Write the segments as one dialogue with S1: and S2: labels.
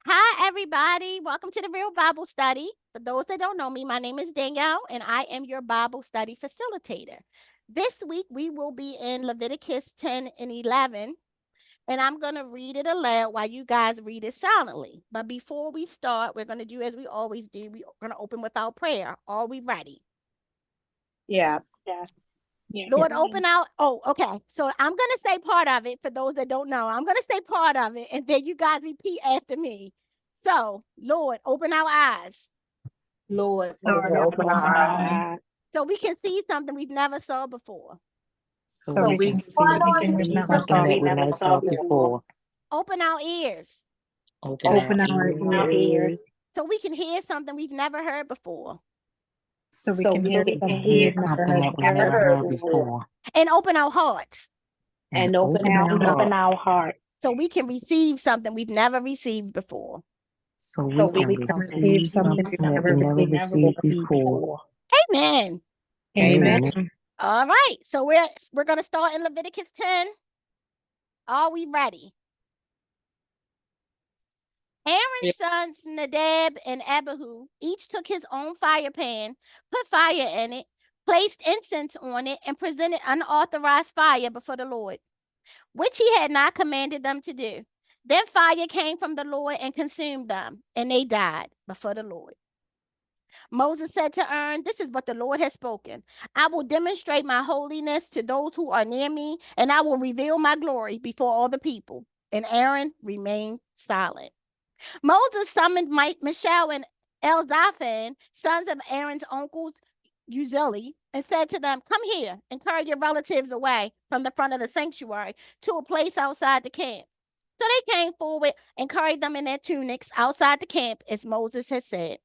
S1: Hi, everybody. Welcome to the Real Bible Study. For those that don't know me, my name is Danielle, and I am your Bible study facilitator. This week, we will be in Leviticus 10 and 11, and I'm going to read it aloud while you guys read it silently. But before we start, we're going to do as we always do. We're going to open with our prayer. Are we ready?
S2: Yes.
S1: Lord, open out. Oh, okay. So I'm going to say part of it for those that don't know. I'm going to say part of it, and then you guys repeat after me. So, Lord, open our eyes.
S2: Lord,
S3: Open our eyes
S1: So we can see something we've never saw before.
S3: so we can see something that we never saw before.
S1: Open our ears.
S3: Open our ears
S1: So we can hear something we've never heard before.
S2: so we can hear
S3: hear something that we never heard before.
S1: And open our hearts.
S2: And open our
S3: heart
S1: So we can receive something we've never received before.
S3: so we can receive something that we never received before.
S1: Amen.
S2: Amen.
S1: All right. So we're going to start in Leviticus 10. Are we ready? Aaron's sons Nadab and Abihu each took his own fire pan, put fire in it, placed incense on it, and presented unauthorized fire before the Lord, which he had not commanded them to do. Then fire came from the Lord and consumed them, and they died before the Lord. Moses said to Aaron, "This is what the Lord has spoken. I will demonstrate my holiness to those who are near me, and I will reveal my glory before all the people." And Aaron remained silent. Moses summoned Mishael and Elzaphan, sons of Aaron's uncles Uzziel, and said to them, "Come here and carry your relatives away from the front of the sanctuary to a place outside the camp." So they came forward and carried them in their tunics outside the camp, as Moses had said.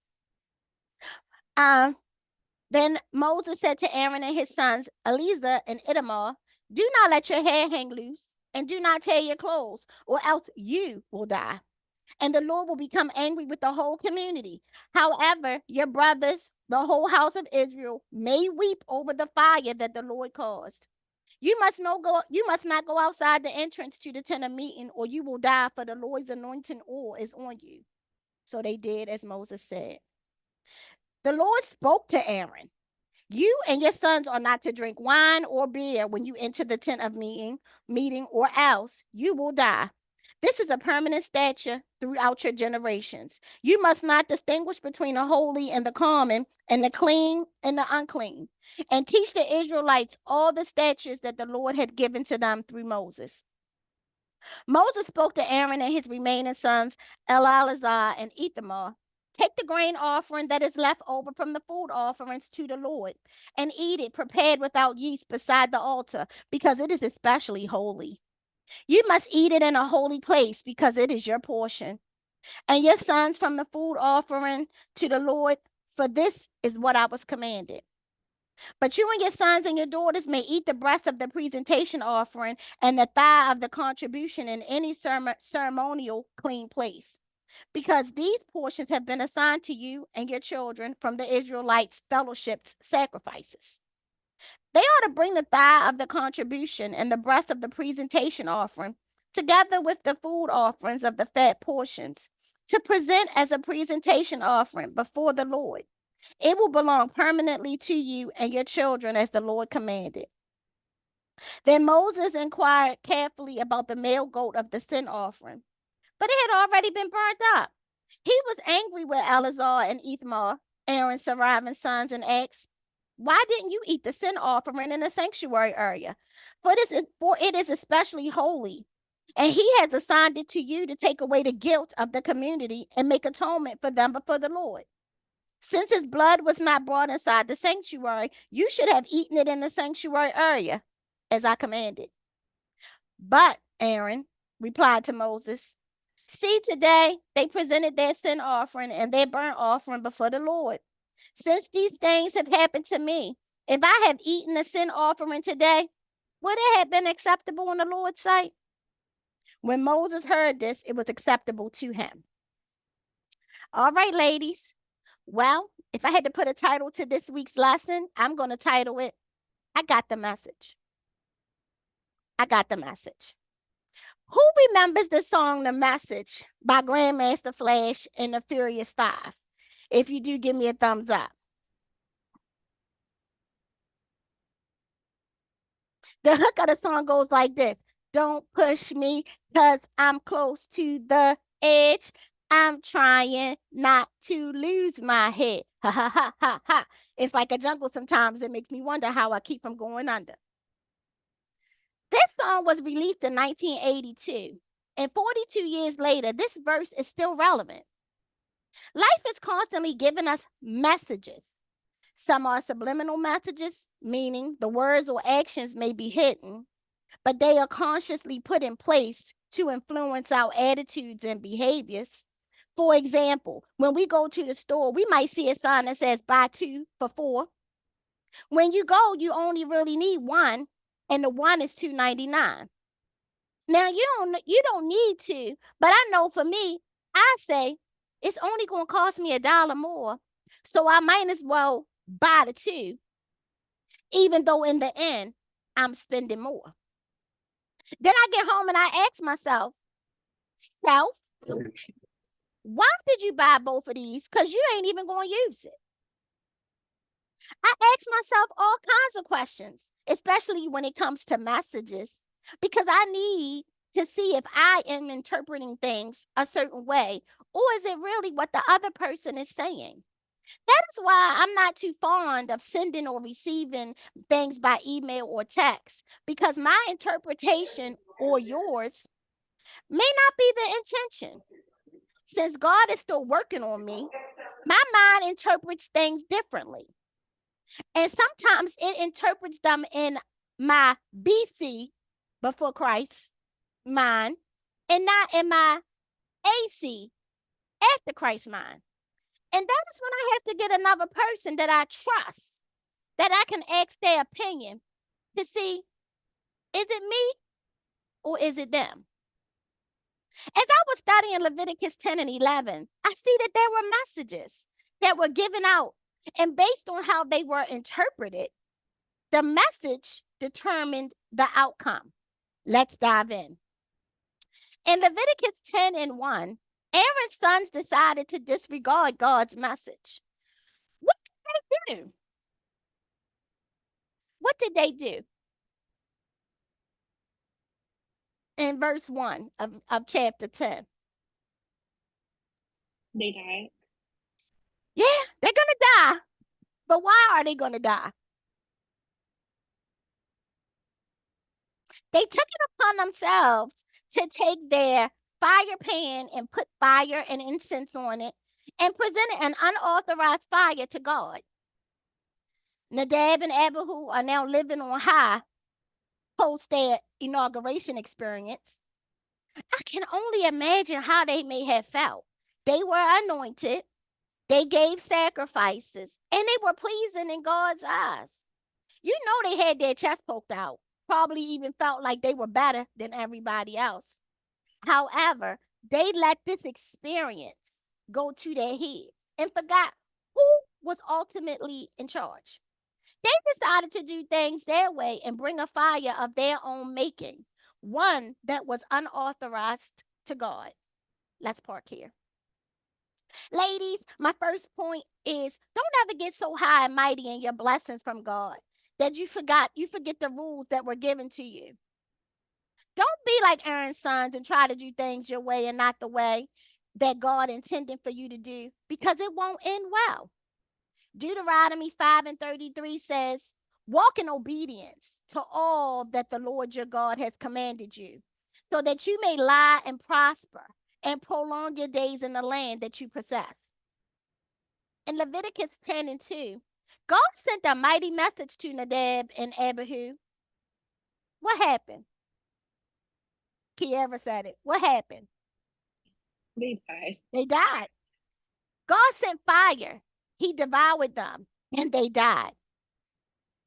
S1: Then Moses said to Aaron and his sons, Eleazar and Ithamar, "Do not let your hair hang loose, and do not tear your clothes, or else you will die. And the Lord will become angry with the whole community. However, your brothers, the whole house of Israel, may weep over the fire that the Lord caused. You must not go outside the entrance to the tent of meeting, or you will die, for the Lord's anointing oil is on you." So they did as Moses said. The Lord spoke to Aaron. "You and your sons are not to drink wine or beer when you enter the tent of meeting, or else you will die. This is a permanent statute throughout your generations. You must not distinguish between the holy and the common, and the clean and the unclean, and teach the Israelites all the statutes that the Lord had given to them through Moses." Moses spoke to Aaron and his remaining sons, Eleazar and Ithamar. "Take the grain offering that is left over from the food offerings to the Lord, and eat it prepared without yeast beside the altar, because it is especially holy. You must eat it in a holy place, because it is your portion. And your sons from the food offering to the Lord, for this is what I was commanded. But you and your sons and your daughters may eat the breast of the presentation offering and the thigh of the contribution in any ceremonial clean place, because these portions have been assigned to you and your children from the Israelites' fellowship's sacrifices. They are to bring the thigh of the contribution and the breast of the presentation offering, together with the food offerings of the fat portions, to present as a presentation offering before the Lord. It will belong permanently to you and your children, as the Lord commanded." Then Moses inquired carefully about the male goat of the sin offering, but it had already been burnt up. He was angry with Eleazar and Ithamar, Aaron's surviving sons, and asked, "Why didn't you eat the sin offering in the sanctuary area? For it is especially holy, and he has assigned it to you to take away the guilt of the community and make atonement for them before the Lord. Since his blood was not brought inside the sanctuary, you should have eaten it in the sanctuary area, as I commanded." But Aaron replied to Moses, "See, today they presented their sin offering and their burnt offering before the Lord. Since these things have happened to me, if I have eaten the sin offering today, would it have been acceptable in the Lord's sight?" When Moses heard this, it was acceptable to him. All right, ladies. Well, if I had to put a title to this week's lesson, I'm going to title it, "I Got the Message." I got the message. Who remembers the song The Message by Grandmaster Flash and the Furious Five? If you do, give me a thumbs up. The hook of the song goes like this. Don't push me because I'm close to the edge. I'm trying not to lose my head. Ha ha ha ha ha. It's like a jungle sometimes. It makes me wonder how I keep from going under. This song was released in 1982. And 42 years later, this verse is still relevant. Life is constantly giving us messages. Some are subliminal messages, meaning the words or actions may be hidden, but they are consciously put in place to influence our attitudes and behaviors. For example, when we go to the store, we might see a sign that says buy 2 for 4. When you go, you only really need one, and the one is $2.99. Now you don't need to, but I know for me, I say it's only going to cost me $1 more, so I might as well buy the 2, even though in the end I'm spending more. Then I get home and I ask myself, self, why did you buy both of these? Because you ain't even going to use it. I ask myself all kinds of questions, especially when it comes to messages, because I need to see if I am interpreting things a certain way, or is it really what the other person is saying? That is why I'm not too fond of sending or receiving things by email or text, because my interpretation or yours may not be the intention. Since God is still working on me, my mind interprets things differently. And sometimes it interprets them in my BC, before Christ, mind, and not in my AC, after Christ mind. And that is when I have to get another person that I trust, that I can ask their opinion to see, is it me or is it them? As I was studying Leviticus 10 and 11, I see that there were messages that were given out. And based on how they were interpreted, the message determined the outcome. Let's dive in. In Leviticus 10 and 1, Aaron's sons decided to disregard God's message. What did they do? What did they do? In verse 1 of chapter 10.
S2: They died.
S1: Yeah, they're going to die. But why are they going to die? They took it upon themselves to take their fire pan and put fire and incense on it and presented an unauthorized fire to God. Nadab and Abihu are now living on high post their inauguration experience. I can only imagine how they may have felt. They were anointed, they gave sacrifices, and they were pleasing in God's eyes. You know they had their chest poked out, probably even felt like they were better than everybody else. However, they let this experience go to their head and forgot who was ultimately in charge. They decided to do things their way and bring a fire of their own making, one that was unauthorized to God. Let's park here. Ladies, my first point is don't ever get so high and mighty in your blessings from God that you forget the rules that were given to you. Don't be like Aaron's sons and try to do things your way and not the way that God intended for you to do, because it won't end well. Deuteronomy 5 and 33 says, walk in obedience to all that the Lord your God has commanded you, so that you may lie and prosper and prolong your days in the land that you possess. In Leviticus 10 and 2, God sent a mighty message to Nadab and Abihu. What happened? Kiara said it. What happened?
S2: They died.
S1: They died. God sent fire. He devoured them and they died.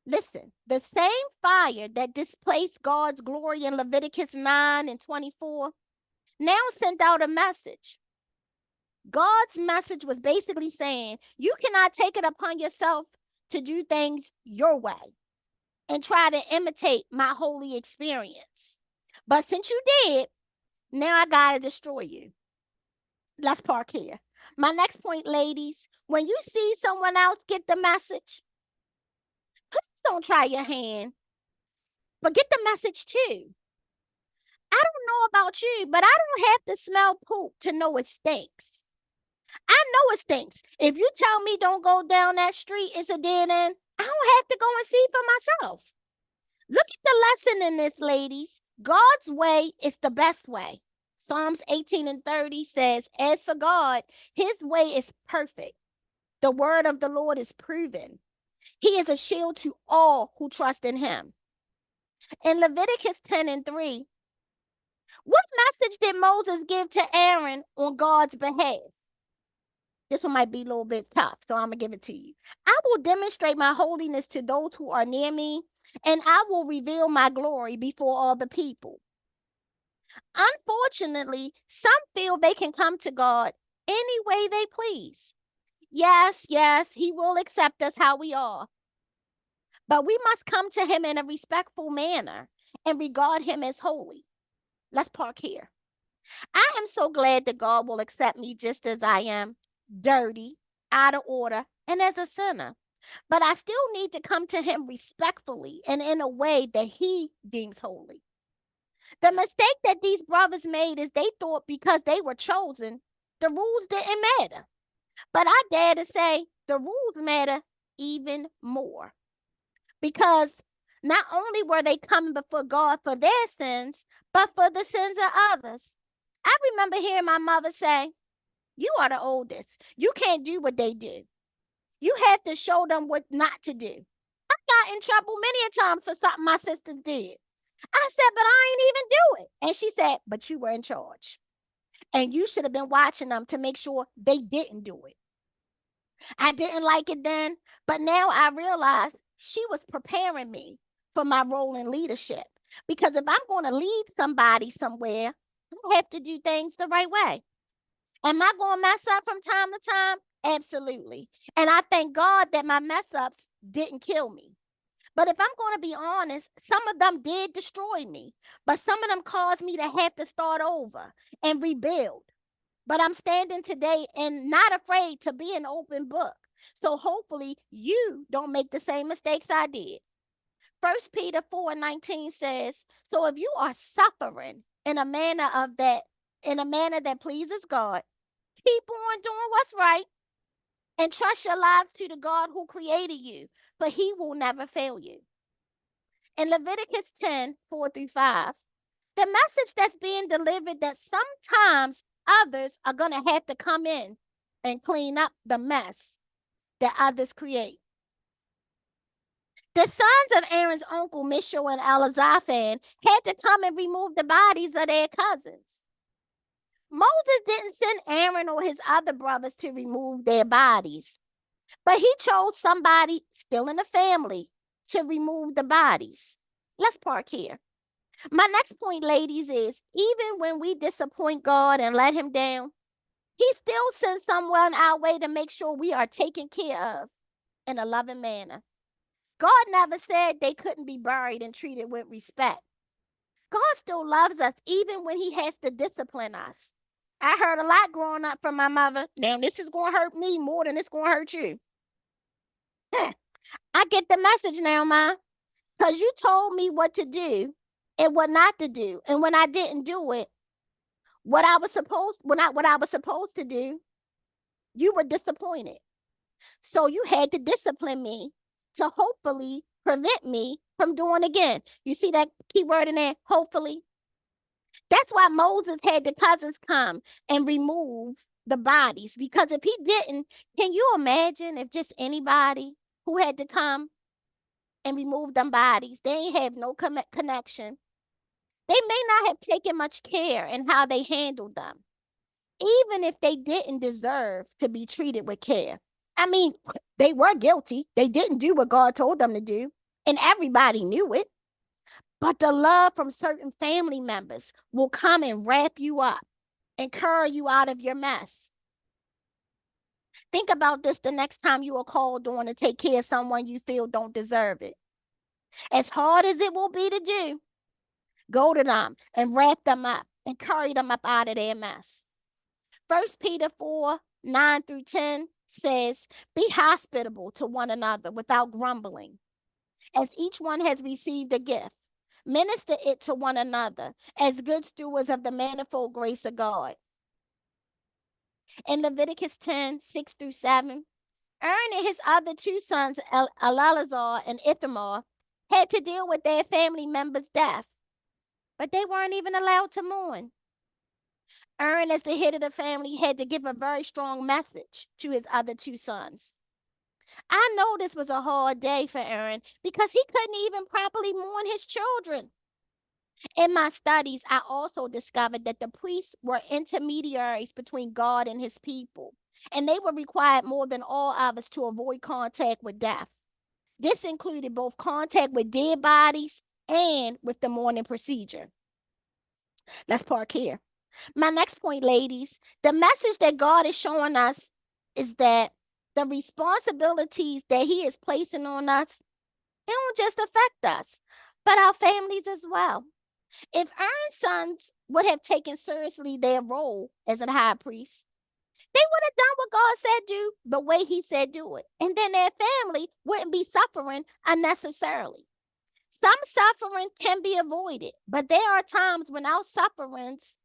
S1: Listen, the same fire that displaced God's glory in Leviticus 9 and 24 now sent out a message. God's message was basically saying, you cannot take it upon yourself to do things your way and try to imitate my holy experience. But since you did, Now I got to destroy you. Let's park here. My next point, ladies, when you see someone else get the message, please don't try your hand, but get the message too. I don't know about you, but I don't have to smell poop to know it stinks. I know it stinks. If you tell me don't go down that street, it's a dead end, I don't have to go and see for myself. Look at the lesson in this, ladies. God's way is the best way. Psalms 18:30 says, as for God, his way is perfect. The word of the Lord is proven. He is a shield to all who trust in him. In Leviticus 10:3, what message did Moses give to Aaron on God's behalf? This one might be a little bit tough, so I'm going to give it to you. I will demonstrate my holiness to those who are near me, and I will reveal my glory before all the people. Unfortunately, some feel they can come to God any way they please. Yes, he will accept us how we are. But we must come to him in a respectful manner and regard him as holy. Let's park here. I am so glad that God will accept me just as I am, dirty, out of order, and as a sinner. But I still need to come to him respectfully and in a way that he deems holy. The mistake that these brothers made is they thought because they were chosen, the rules didn't matter. But I dare to say the rules matter even more. Because not only were they coming before God for their sins, but for the sins of others. I remember hearing my mother say, you are the oldest. You can't do what they do. You have to show them what not to do. I got in trouble many a time for something my sisters did. I said, but I ain't even do it. And she said, but you were in charge. And you should have been watching them to make sure they didn't do it. I didn't like it then, but now I realize she was preparing me for my role in leadership. Because if I'm going to lead somebody somewhere, I have to do things the right way. Am I going to mess up from time to time? Absolutely. And I thank God that my mess ups didn't kill me. But if I'm going to be honest, some of them did destroy me. But some of them caused me to have to start over and rebuild. But I'm standing today and not afraid to be an open book. So hopefully you don't make the same mistakes I did. 1 Peter 4:19 says, so if you are suffering in a manner that pleases God, keep on doing what's right and trust your lives to the God who created you, for he will never fail you. In Leviticus 10:4-5, the message that's being delivered that sometimes others are going to have to come in and clean up the mess that others create. The sons of Aaron's uncle, Mishal and Elazaphan, had to come and remove the bodies of their cousins. Moses didn't send Aaron or his other brothers to remove their bodies, but he chose somebody still in the family to remove the bodies. Let's park here. My next point, ladies, is even when we disappoint God and let him down, he still sends someone our way to make sure we are taken care of in a loving manner. God never said they couldn't be buried and treated with respect. God still loves us even when he has to discipline us. I heard a lot growing up from my mother. Now, this is going to hurt me more than it's going to hurt you. I get the message now, Ma, because you told me what to do and what not to do. And when I didn't do it, what I was supposed to do, you were disappointed. So you had to discipline me to hopefully prevent me from doing again. You see that key word in there, hopefully? That's why Moses had the cousins come and remove the bodies, because if he didn't, can you imagine if just anybody who had to come and remove them bodies, they ain't have no connection. They may not have taken much care in how they handled them, even if they didn't deserve to be treated with care. I mean, they were guilty. They didn't do what God told them to do, and everybody knew it. But the love from certain family members will come and wrap you up and curl you out of your mess. Think about this the next time you are called on to take care of someone you feel don't deserve it. As hard as it will be to do, go to them and wrap them up and carried them up out of their mess. 1 Peter 4:9-10 says, be hospitable to one another without grumbling. As each one has received a gift, minister it to one another as good stewards of the manifold grace of God. In Leviticus 10:6-7, Aaron and his other two sons, Eleazar and Ithamar, had to deal with their family member's death, but they weren't even allowed to mourn. Aaron, as the head of the family, had to give a very strong message to his other two sons. I know this was a hard day for Aaron because he couldn't even properly mourn his children. In my studies, I also discovered that the priests were intermediaries between God and his people, and they were required more than all others to avoid contact with death. This included both contact with dead bodies and with the mourning procedure. Let's park here. My next point, ladies, the message that God is showing us is that the responsibilities that he is placing on us, it don't just affect us, but our families as well. If Aaron's sons would have taken seriously their role as a high priest, they would have done what God said do the way he said do it. And then their family wouldn't be suffering unnecessarily. Some suffering can be avoided, but there are times when our sufferings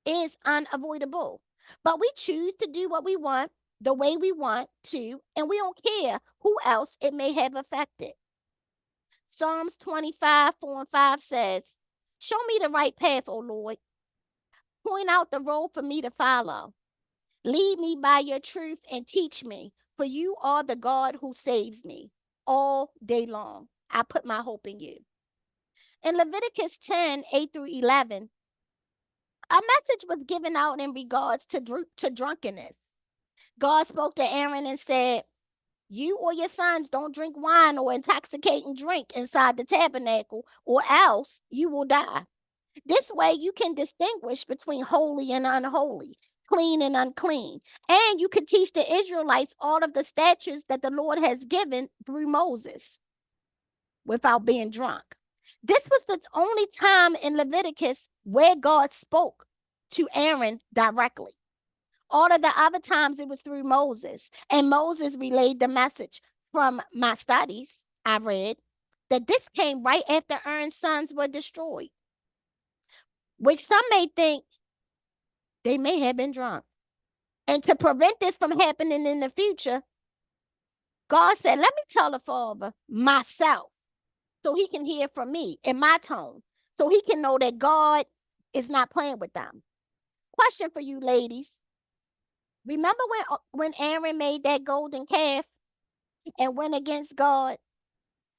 S1: is unavoidable. But we choose to do what we want, the way we want to, and we don't care who else it may have affected. Psalms 25:4-5 says, show me the right path, O Lord. Point out the road for me to follow. Lead me by your truth and teach me, for you are the God who saves me all day long. I put my hope in you. In Leviticus 10:8-11, a message was given out in regards to drunkenness. God spoke to Aaron and said, you or your sons don't drink wine or intoxicating drink inside the tabernacle, or else you will die. This way you can distinguish between holy and unholy, clean and unclean. And you can teach the Israelites all of the statutes that the Lord has given through Moses without being drunk. This was the only time in Leviticus where God spoke to Aaron directly. All of the other times it was through Moses, and Moses relayed the message. From my studies, I read that this came right after Aaron's sons were destroyed, which some may think they may have been drunk. And to prevent this from happening in the future, God said, let me tell the Father myself so he can hear from me in my tone, so he can know that God is not playing with them. Question for you ladies. Remember when Aaron made that golden calf and went against God?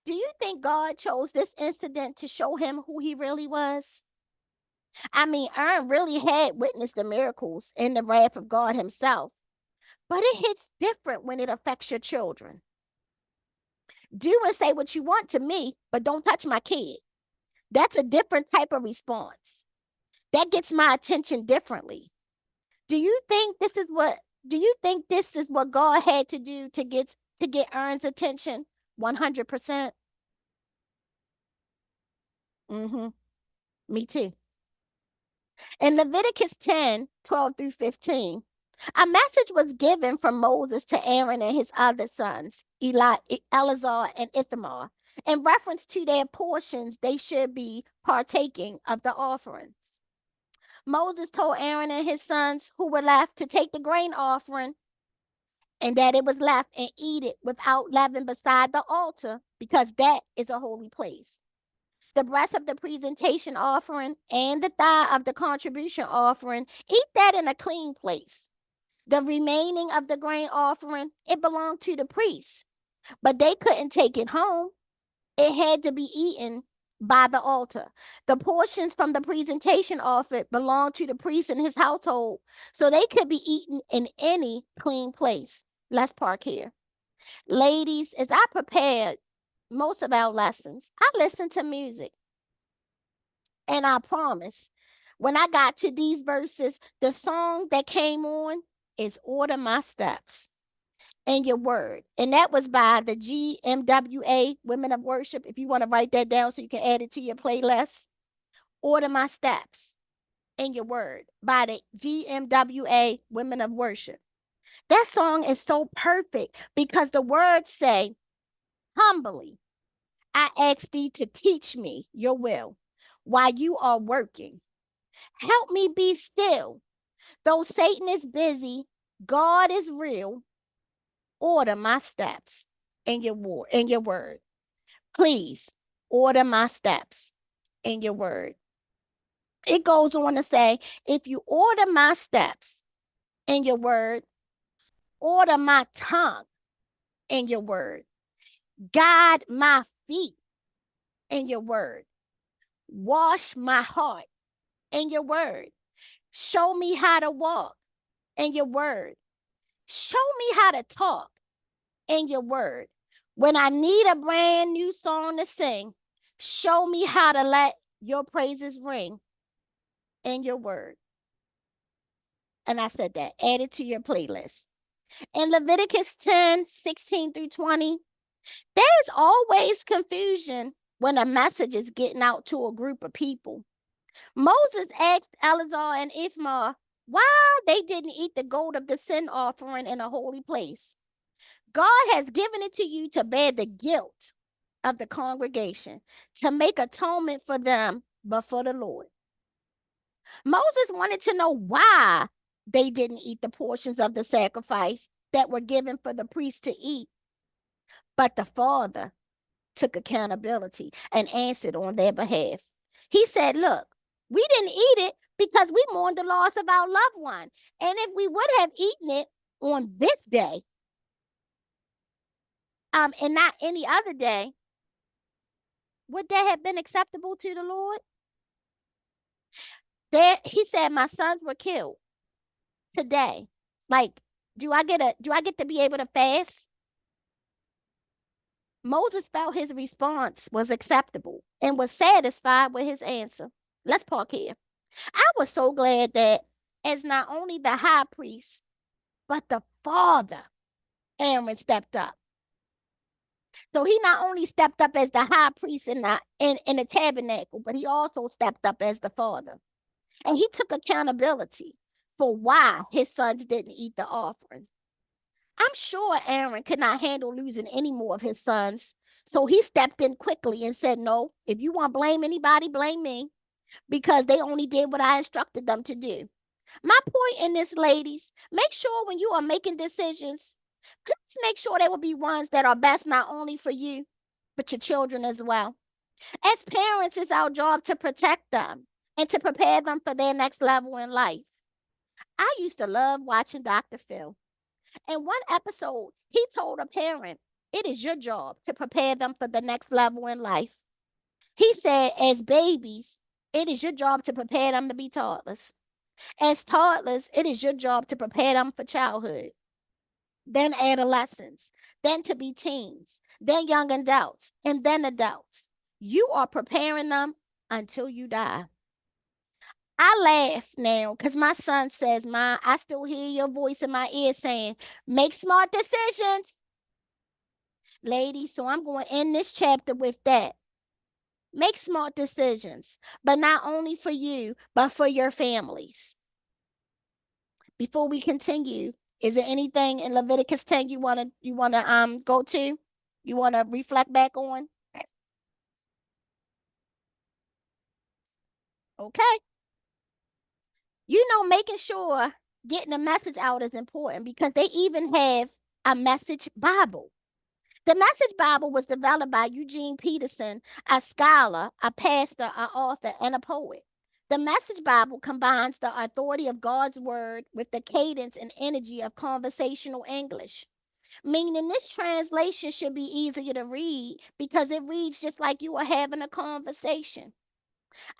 S1: Do you think God chose this incident to show him who he really was? I mean, Aaron really had witnessed the miracles and the wrath of God himself, but it hits different when it affects your children. Do and say what you want to me, but don't touch my kid. That's a different type of response. That gets my attention differently. Do you think this is what God had to do to get Aaron's attention? 100%. Me too. In Leviticus 10:12-15, a message was given from Moses to Aaron and his other sons, Eleazar and Ithamar, in reference to their portions they should be partaking of the offerings. Moses told Aaron and his sons who were left to take the grain offering and that it was left and eat it without leaven beside the altar, because that is a holy place. The breast of the presentation offering and the thigh of the contribution offering, eat that in a clean place. The remaining of the grain offering, it belonged to the priests, but they couldn't take it home. It had to be eaten by the altar. The portions from the presentation offering belonged to the priest and his household, so they could be eaten in any clean place. Let's park here. Ladies, as I prepared most of our lessons, I listened to music. And I promise, when I got to these verses, the song that came on is Order My Steps in Your Word. And that was by the GMWA Women of Worship. If you want to write that down so you can add it to your playlist. Order My Steps. in your word by the GMWA Women of Worship. That song is so perfect because the words say, humbly, I ask thee to teach me your will while you are working. Help me be still. Though Satan is busy, God is real. Order my steps in your word. Please order my steps in your word. It goes on to say, if you order my steps in your word, order my tongue in your word, guide my feet in your word, wash my heart in your word, show me how to walk in your word, show me how to talk in your word. When I need a brand new song to sing, show me how to let your praises ring in your word. And I said that, add it to your playlist. In Leviticus 10:16-20, there's always confusion when a message is getting out to a group of people. Moses asked Eleazar and Ithamar why they didn't eat the gold of the sin offering in a holy place. God has given it to you to bear the guilt of the congregation, to make atonement for them before the Lord. Moses wanted to know why they didn't eat the portions of the sacrifice that were given for the priest to eat. But the Father took accountability and answered on their behalf. He said, look, we didn't eat it because we mourned the loss of our loved one. And if we would have eaten it on this day, and not any other day, would that have been acceptable to the Lord? There, he said, my sons were killed today. Like, do I get to be able to fast? Moses felt his response was acceptable and was satisfied with his answer. Let's park here. I was so glad that as not only the high priest, but the father, Aaron stepped up. So he not only stepped up as the high priest in the tabernacle, but he also stepped up as the father. And he took accountability for why his sons didn't eat the offering. I'm sure Aaron could not handle losing any more of his sons. So he stepped in quickly and said, no, if you want to blame anybody, blame me, because they only did what I instructed them to do. My point in this, ladies, make sure when you are making decisions, please make sure they will be ones that are best not only for you, but your children as well. As parents, it's our job to protect them and to prepare them for their next level in life. I used to love watching Dr. Phil. In one episode, he told a parent, it is your job to prepare them for the next level in life. He said, as babies, it is your job to prepare them to be toddlers. As toddlers, it is your job to prepare them for childhood, then adolescence, then to be teens, then young adults, and then adults. You are preparing them until you die. I laugh now because my son says, Ma, I still hear your voice in my ear saying, make smart decisions. Ladies, so I'm going to end this chapter with that. Make smart decisions, but not only for you, but for your families. Before we continue, is there anything in Leviticus 10 you wanna go to? You wanna reflect back on? Okay. Making sure getting a message out is important because they even have a message Bible. The Message Bible was developed by Eugene Peterson, a scholar, a pastor, an author, and a poet. The Message Bible combines the authority of God's word with the cadence and energy of conversational English, meaning this translation should be easier to read because it reads just like you are having a conversation.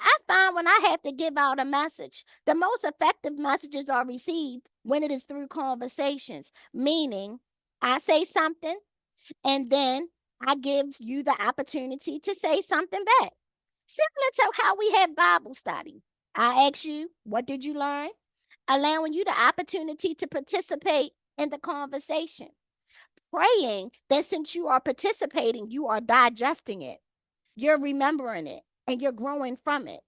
S1: I find when I have to give out a message, the most effective messages are received when it is through conversations, meaning I say something and then I give you the opportunity to say something back. Similar to how we have Bible study. I ask you, what did you learn? Allowing you the opportunity to participate in the conversation. Praying that since you are participating, you are digesting it, you're remembering it, and you're growing from it.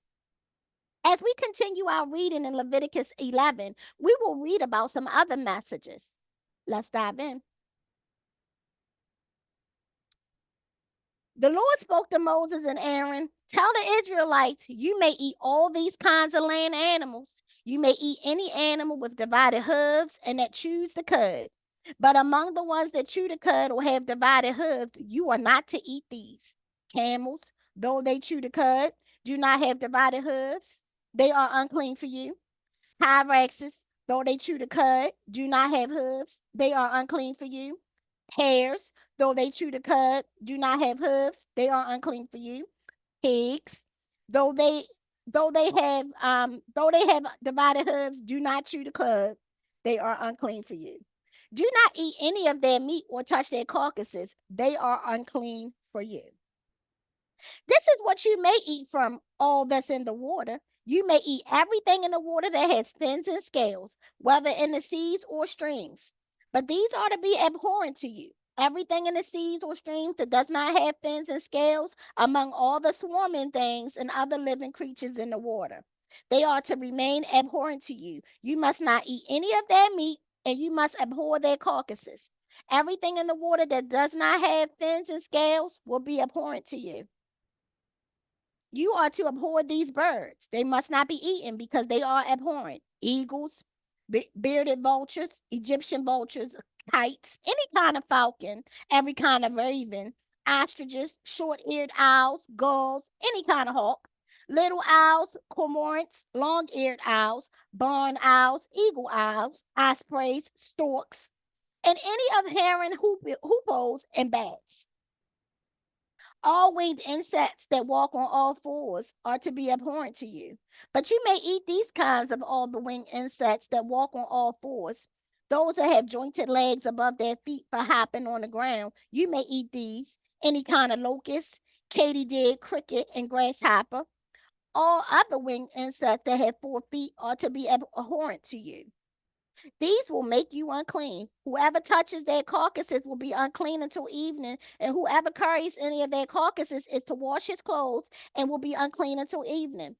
S1: As we continue our reading in Leviticus 11, we will read about some other messages. Let's dive in. The Lord spoke to Moses and Aaron, tell the Israelites, you may eat all these kinds of land animals. You may eat any animal with divided hooves and that chews the cud. But among the ones that chew the cud or have divided hooves, you are not to eat these. Camels, though they chew the cud, do not have divided hooves. They are unclean for you. Hyraxes, though they chew the cud, do not have hooves. They are unclean for you. Hares, though they chew the cud, do not have hooves. They are unclean for you. Pigs, though they have divided hooves, do not chew the cud. They are unclean for you. Do not eat any of their meat or touch their carcasses. They are unclean for you. This is what you may eat from all that's in the water. You may eat everything in the water that has fins and scales, whether in the seas or streams. But these are to be abhorrent to you. Everything in the seas or streams that does not have fins and scales among all the swarming things and other living creatures in the water. They are to remain abhorrent to you. You must not eat any of their meat, and you must abhor their carcasses. Everything in the water that does not have fins and scales will be abhorrent to you. You are to abhor these birds. They must not be eaten because they are abhorrent. Eagles, bearded vultures, Egyptian vultures, kites, any kind of falcon, every kind of raven, ostriches, short-eared owls, gulls, any kind of hawk, little owls, cormorants, long-eared owls, barn owls, eagle owls, ospreys, storks, and any of heron, hoopoes, and bats. All winged insects that walk on all fours are to be abhorrent to you. But you may eat these kinds of all the winged insects that walk on all fours. Those that have jointed legs above their feet for hopping on the ground, you may eat these. Any kind of locust, katydid, cricket, and grasshopper. All other winged insects that have 4 feet are to be abhorrent to you. These will make you unclean. Whoever touches their carcasses will be unclean until evening, and whoever carries any of their carcasses is to wash his clothes and will be unclean until evening.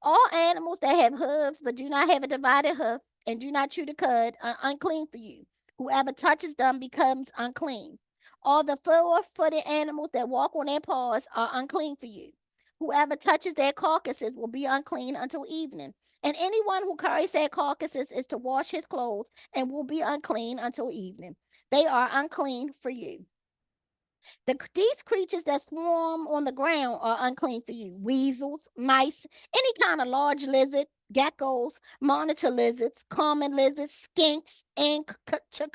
S1: All animals that have hooves but do not have a divided hoof and do not chew the cud are unclean for you. Whoever touches them becomes unclean. All the 4-footed animals that walk on their paws are unclean for you. Whoever touches their carcasses will be unclean until evening. And anyone who carries their carcasses is to wash his clothes and will be unclean until evening. They are unclean for you. These creatures that swarm on the ground are unclean for you. Weasels, mice, any kind of large lizard, geckos, monitor lizards, common lizards, skinks, and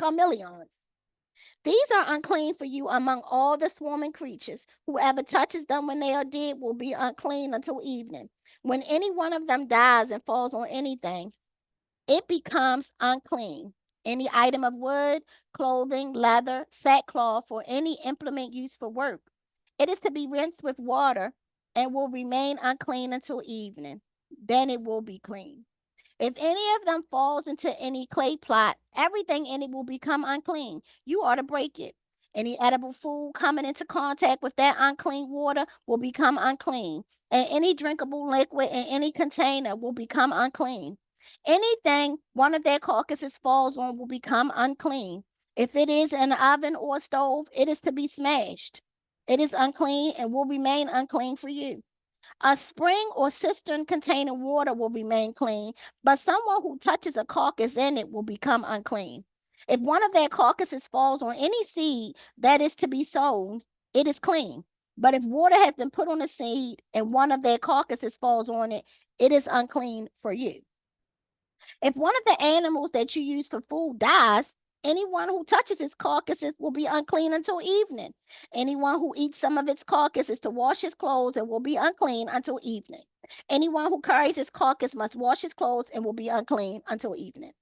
S1: chameleons. These are unclean for you among all the swarming creatures. Whoever touches them when they are dead will be unclean until evening. When any one of them dies and falls on anything, it becomes unclean. Any item of wood, clothing, leather, sackcloth, or any implement used for work, it is to be rinsed with water and will remain unclean until evening. Then it will be clean. If any of them falls into any clay pot, everything in it will become unclean. You are to break it. Any edible food coming into contact with that unclean water will become unclean, and any drinkable liquid in any container will become unclean. Anything one of their carcasses falls on will become unclean. If it is an oven or a stove, it is to be smashed. It is unclean and will remain unclean for you. A spring or cistern containing water will remain clean, but someone who touches a carcass in it will become unclean. If one of their carcasses falls on any seed that is to be sown, it is clean. But if water has been put on a seed and one of their carcasses falls on it, it is unclean for you. If one of the animals that you use for food dies, anyone who touches its carcasses will be unclean until evening. Anyone who eats some of its carcass is to wash his clothes and will be unclean until evening. Anyone who carries his carcass must wash his clothes and will be unclean until evening.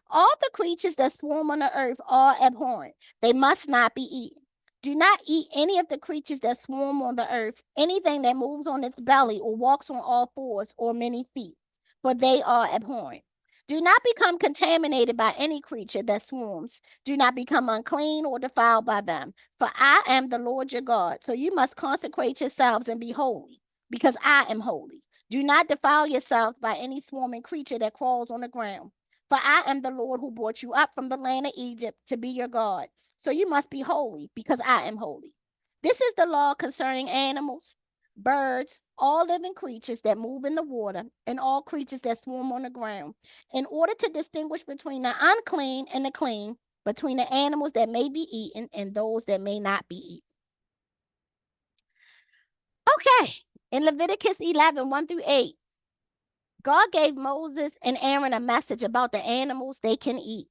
S1: All the creatures that swarm on the earth are abhorrent. They must not be eaten. Do not eat any of the creatures that swarm on the earth, anything that moves on its belly or walks on all fours or many feet, for they are abhorrent. Do not become contaminated by any creature that swarms. Do not become unclean or defiled by them, for I am the Lord your God. So you must consecrate yourselves and be holy, because I am holy. Do not defile yourselves by any swarming creature that crawls on the ground. For I am the Lord who brought you up from the land of Egypt to be your God. So you must be holy, because I am holy. This is the law concerning animals, birds, all living creatures that move in the water, and all creatures that swarm on the ground, in order to distinguish between the unclean and the clean, between the animals that may be eaten and those that may not be eaten. Okay, in Leviticus 11, 1 through 8, God gave Moses and Aaron a message about the animals they can eat.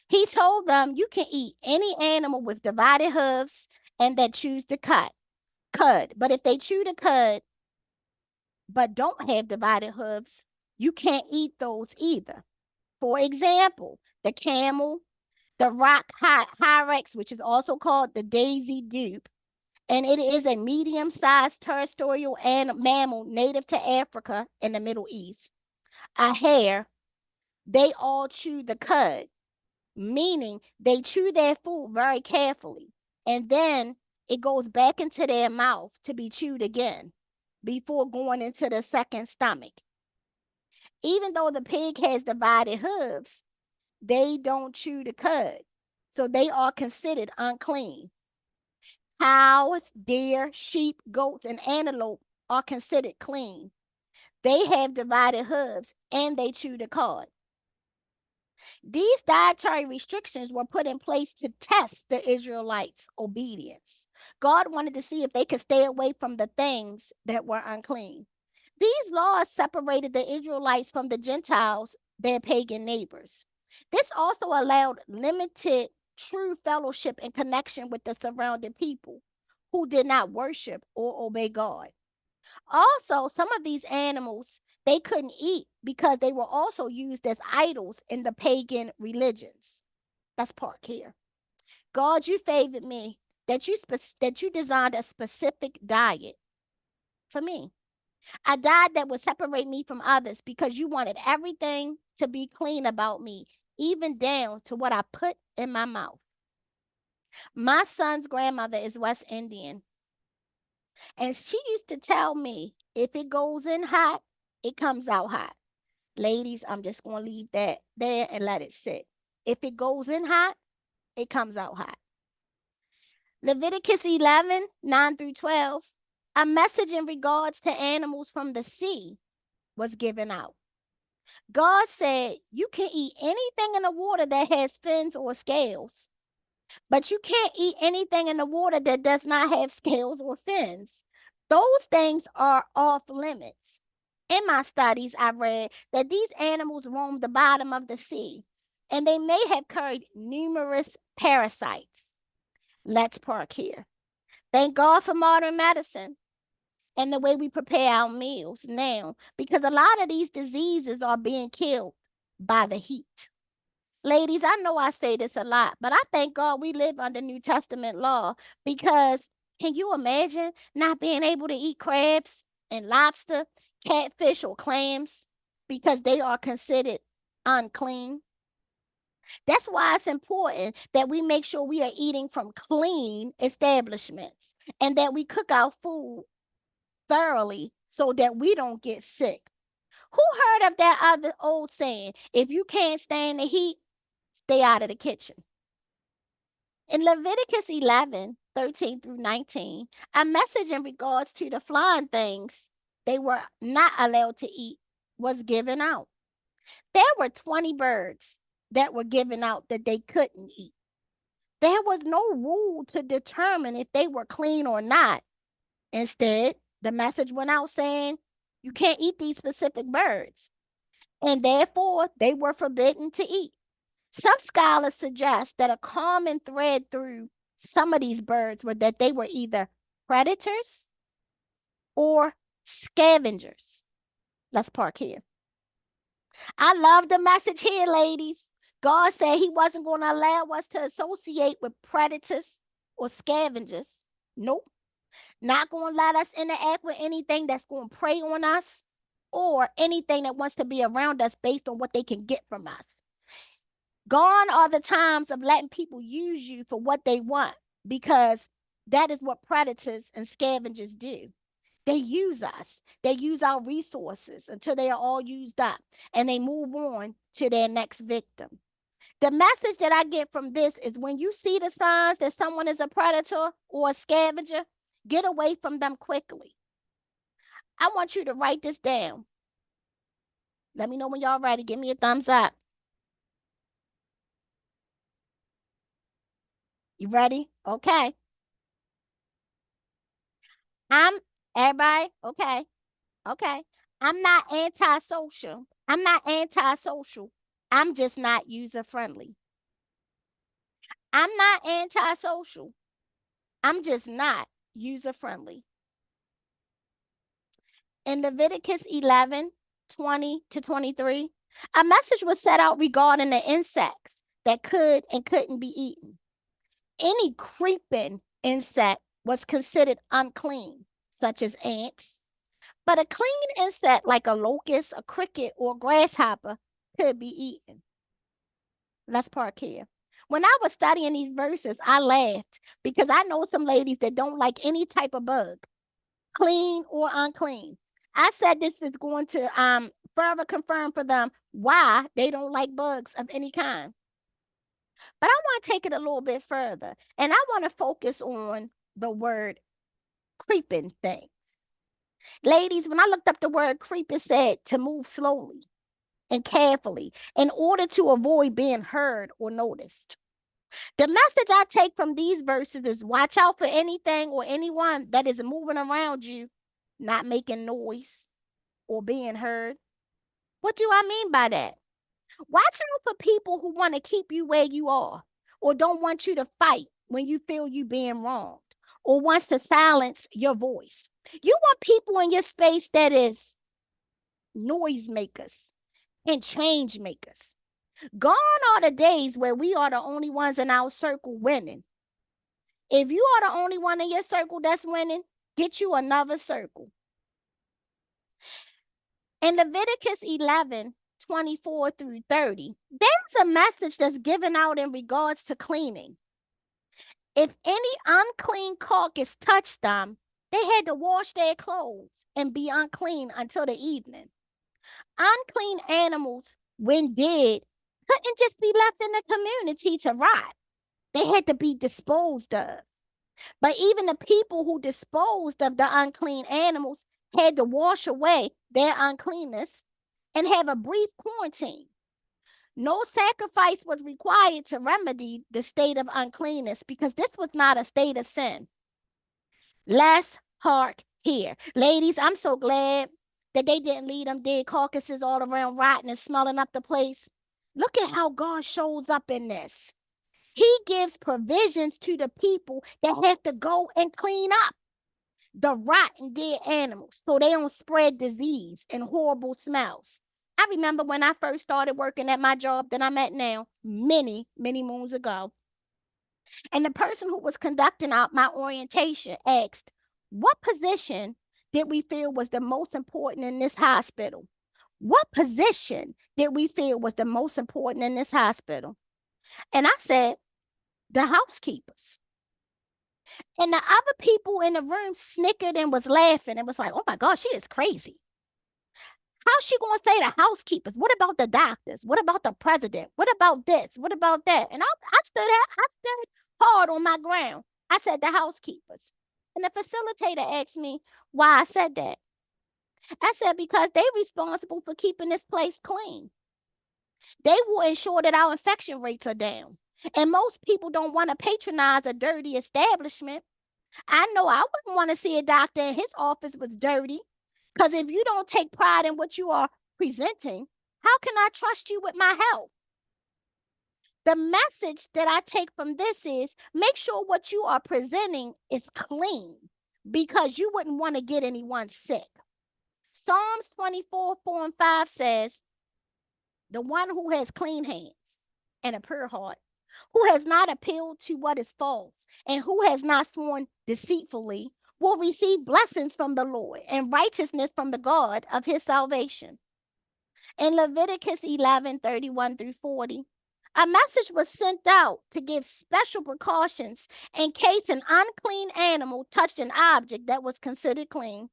S1: He told them, you can eat any animal with divided hooves and that chews the cud. But if they chew the cud but don't have divided hooves, you can't eat those either. For example, the camel, the rock hyrax, which is also called the daisy dupe, and it is a medium-sized terrestrial mammal native to Africa and the Middle East. A hare, they all chew the cud, meaning they chew their food very carefully, and then it goes back into their mouth to be chewed again before going into the second stomach. Even though the pig has divided hooves, they don't chew the cud, so they are considered unclean. Cows, deer, sheep, goats, and antelope are considered clean. They have divided hooves and they chew the cud. These dietary restrictions were put in place to test the Israelites' obedience. God wanted to see if they could stay away from the things that were unclean. These laws separated the Israelites from the Gentiles, their pagan neighbors. This also allowed limited true fellowship and connection with the surrounding people who did not worship or obey God. Also, some of these animals they couldn't eat because they were also used as idols in the pagan religions. That's part here. God, you favored me that you designed a specific diet for me. A diet that would separate me from others because you wanted everything to be clean about me, even down to what I put in my mouth. My son's grandmother is West Indian. And she used to tell me, if it goes in hot, it comes out hot. Ladies, I'm just going to leave that there and let it sit. If it goes in hot, it comes out hot. Leviticus 11, 9 through 12, a message in regards to animals from the sea was given out. God said, you can eat anything in the water that has fins or scales, but you can't eat anything in the water that does not have scales or fins. Those things are off limits. In my studies, I read that these animals roam the bottom of the sea, and they may have carried numerous parasites. Let's park here. Thank God for modern medicine and the way we prepare our meals now, because a lot of these diseases are being killed by the heat. Ladies, I know I say this a lot, but I thank God we live under New Testament law, because can you imagine not being able to eat crabs and lobster, catfish, or clams because they are considered unclean? That's why it's important that we make sure we are eating from clean establishments and that we cook our food thoroughly so that we don't get sick. Who heard of that other old saying, if you can't stand the heat, stay out of the kitchen? In Leviticus 11, 13 through 19, a message in regards to the flying things they were not allowed to eat was given out. There were 20 birds that were given out that they couldn't eat. There was no rule to determine if they were clean or not. Instead, the message went out saying, you can't eat these specific birds, and therefore they were forbidden to eat. Some scholars suggest that a common thread through some of these birds were that they were either predators or scavengers. Let's park here. I love the message here, ladies. God said he wasn't going to allow us to associate with predators or scavengers. Nope. Not going to let us interact with anything that's going to prey on us or anything that wants to be around us based on what they can get from us. Gone are the times of letting people use you for what they want, because that is what predators and scavengers do. They use us. They use our resources until they are all used up, and they move on to their next victim. The message that I get from this is when you see the signs that someone is a predator or a scavenger, get away from them quickly. I want you to write this down. Let me know when y'all ready. Give me a thumbs up. You ready? Okay. I'm everybody. Okay. Okay. I'm not antisocial. I'm not antisocial. I'm just not user friendly. I'm not antisocial. I'm just not user friendly. In Leviticus 11:20-23, a message was set out regarding the insects that could and couldn't be eaten. Any creeping insect was considered unclean, such as ants. But a clean insect like a locust, a cricket, or a grasshopper could be eaten. Let's park here. When I was studying these verses, I laughed because I know some ladies that don't like any type of bug, clean or unclean. I said this is going to further confirm for them why they don't like bugs of any kind. But I want to take it a little bit further, and I want to focus on the word creeping thing. Ladies, when I looked up the word creep, it said to move slowly and carefully in order to avoid being heard or noticed. The message I take from these verses is watch out for anything or anyone that is moving around you, not making noise or being heard. What do I mean by that? Watch out for people who want to keep you where you are or don't want you to fight when you feel you being wronged or wants to silence your voice. You want people in your space that is noise makers and change makers. Gone are the days where we are the only ones in our circle winning. If you are the only one in your circle that's winning, get you another circle. In Leviticus 11:24-30, there's a message that's given out in regards to cleaning. If any unclean carcass touched them, they had to wash their clothes and be unclean until the evening. Unclean animals, when dead, couldn't just be left in the community to rot. They had to be disposed of. But even the people who disposed of the unclean animals had to wash away their uncleanness and have a brief quarantine. No sacrifice was required to remedy the state of uncleanness because this was not a state of sin. Let's hark here. Ladies, I'm so glad that they didn't leave them dead carcasses all around rotting and smelling up the place. Look at how God shows up in this. He gives provisions to the people that have to go and clean up the rotten dead animals so they don't spread disease and horrible smells. I remember when I first started working at my job that I'm at now, many, many moons ago. And the person who was conducting out my orientation asked, what position did we feel was the most important in this hospital? What position did we feel was the most important in this hospital? And I said, the housekeepers. And the other people in the room snickered and was laughing and was like, oh my gosh, she is crazy. How's she going to say the housekeepers? What about the doctors? What about the president? What about this? What about that? And I stood hard on my ground. I said the housekeepers. And the facilitator asked me why I said that. I said because they're responsible for keeping this place clean. They will ensure that our infection rates are down. And most people don't want to patronize a dirty establishment. I know I wouldn't want to see a doctor and his office was dirty. Because if you don't take pride in what you are presenting, how can I trust you with my health? The message that I take from this is make sure what you are presenting is clean because you wouldn't want to get anyone sick. Psalms 24:4-5 says, the one who has clean hands and a pure heart, who has not appealed to what is false, and who has not sworn deceitfully, will receive blessings from the Lord and righteousness from the God of his salvation. In Leviticus 11:31-40, a message was sent out to give special precautions in case an unclean animal touched an object that was considered clean.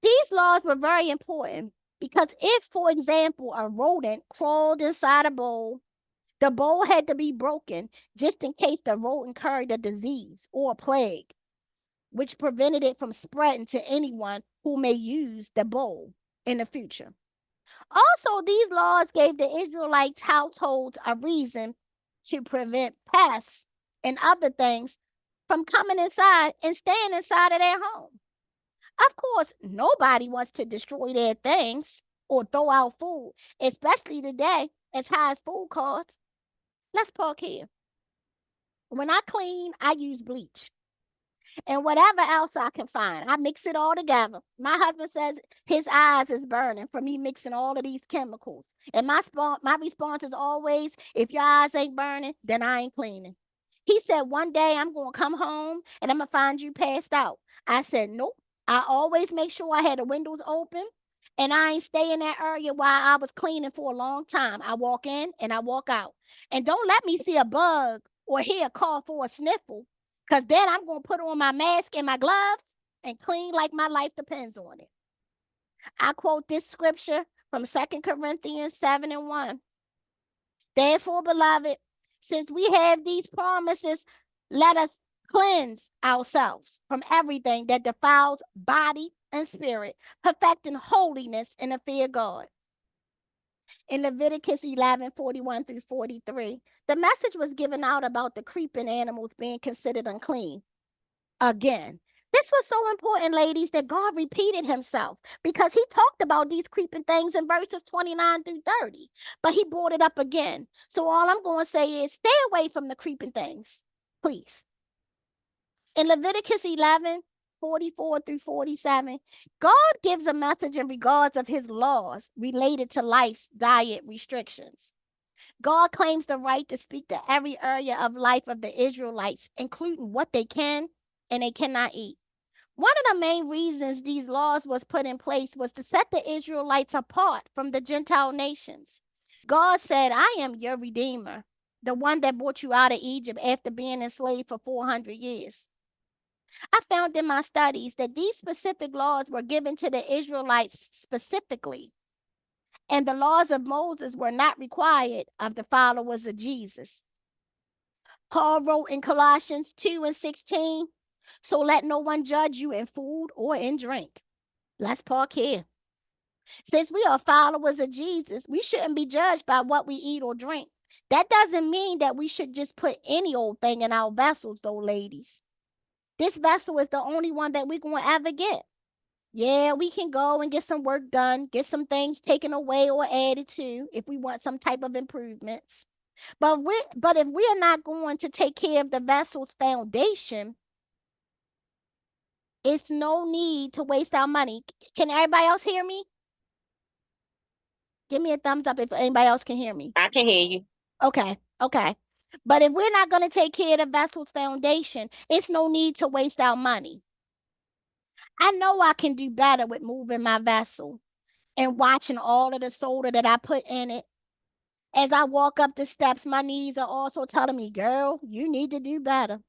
S1: These laws were very important because if, for example, a rodent crawled inside a bowl, the bowl had to be broken just in case the rodent carried a disease or a plague, which prevented it from spreading to anyone who may use the bowl in the future. Also, these laws gave the Israelites households a reason to prevent pests and other things from coming inside and staying inside of their home. Of course, nobody wants to destroy their things or throw out food, especially today as high as food costs. Let's park here. When I clean, I use bleach and whatever else I can find. I mix it all together. My husband says his eyes is burning from me mixing all of these chemicals. And my response is always, if your eyes ain't burning, then I ain't cleaning. He said, one day I'm going to come home and I'm going to find you passed out. I said, nope. I always make sure I had the windows open and I ain't stay in that area while I was cleaning for a long time. I walk in and I walk out. And don't let me see a bug or hear a cough or a sniffle, because then I'm going to put on my mask and my gloves and clean like my life depends on it. I quote this scripture from 2 Corinthians 7:1. Therefore, beloved, since we have these promises, let us cleanse ourselves from everything that defiles body and spirit, perfecting holiness in the fear of God. In Leviticus 11:41-43, the message was given out about the creeping animals being considered unclean. Again, this was so important, ladies, that God repeated himself because he talked about these creeping things in verses 29-30, but he brought it up again. So all I'm going to say is stay away from the creeping things, please. In Leviticus 11:44-47, God gives a message in regards of his laws related to life's diet restrictions. God claims the right to speak to every area of life of the Israelites, including what they can and they cannot eat. One of the main reasons these laws was put in place was to set the Israelites apart from the Gentile nations. God said, I am your redeemer, the one that brought you out of Egypt after being enslaved for 400 years. I found in my studies that these specific laws were given to the Israelites specifically, and the laws of Moses were not required of the followers of Jesus. Paul wrote in Colossians 2:16, so let no one judge you in food or in drink. Let's park here. Since we are followers of Jesus, we shouldn't be judged by what we eat or drink. That doesn't mean that we should just put any old thing in our vessels, though, ladies. This vessel is the only one that we're going to ever get. Yeah, we can go and get some work done, get some things taken away or added to if we want some type of improvements. But if we are not going to take care of the vessel's foundation, it's no need to waste our money. Can everybody else hear me? Give me a thumbs up if anybody else can hear me.
S2: I can hear you.
S1: Okay. But if we're not going to take care of the vessel's foundation, it's no need to waste our money. I know I can do better with moving my vessel and watching all of the soda that I put in it. As I walk up the steps, my knees are also telling me, girl, you need to do better.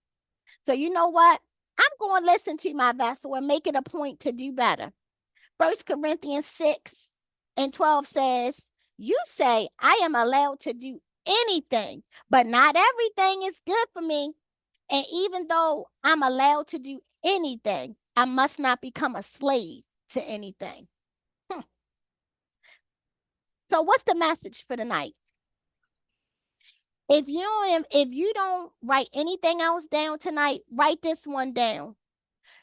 S1: So you know what? I'm going to listen to my vessel and make it a point to do better. 1 Corinthians 6:12 says, you say, I am allowed to do anything, but not everything is good for me. And even though I'm allowed to do anything, I must not become a slave to anything. So what's the message for tonight? If you don't write anything else down tonight, write this one down.